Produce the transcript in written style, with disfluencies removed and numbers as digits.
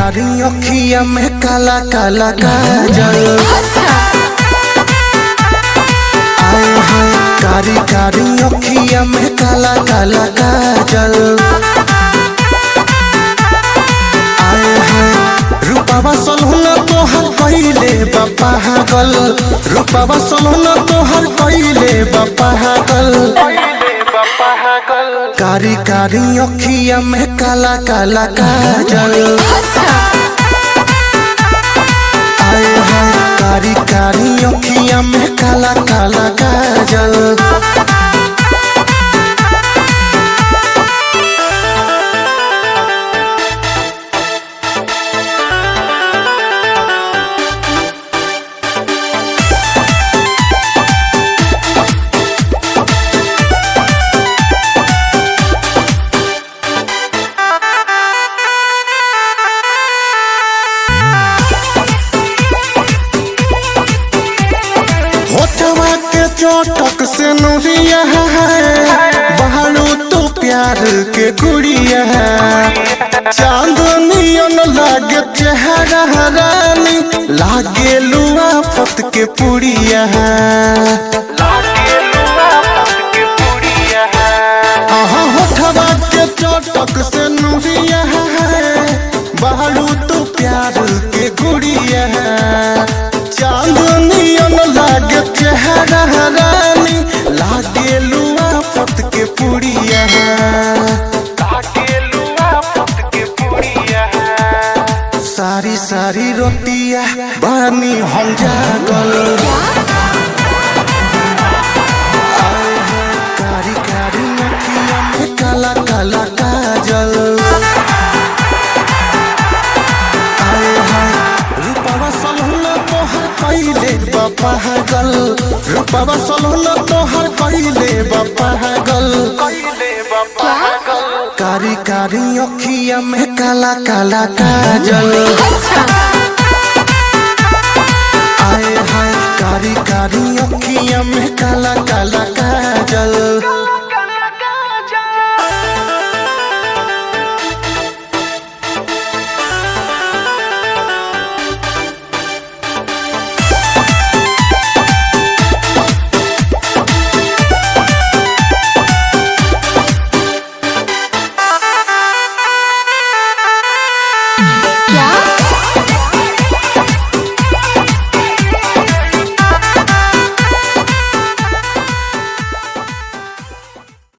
कारी अखिया में काला काला काजल। आए हाय कारी कारी अखिया में काला काला काजल। आए हाय रूपावा सलहुना तोहर कइले बा पागल। रूपावा सलहुना तोहर कइले बा पागल। कारी कारी अखिया में काला काला काजल। आए हाय कारी कारी अखिया में काला काला काजल। होठवा के चोटक से नुरिया है बहारू तो प्यार के गुड़िया है। चांदनियन लागे चेहरा रानी लागे लुआ फत के पुड़िया है। होठवा के चोटक से नुरिया है बहारू तो प्यार के गुड़िया है। चांदनियन लागे चेहरा रानी लागे लुआ फत के पुड़िया है। सारी सारी रोटिया बानी हम जागल। कारी कारी अखिया में काला काला काजल। रूपावा सलहुना तोहर कइले बा पागल। रूपावा सलहुना तोहर कइले बा पागल। कारी कारी अखिया में काला काला काजल। आए हाय कारी कारी अखिया में काला काला काजल। क्या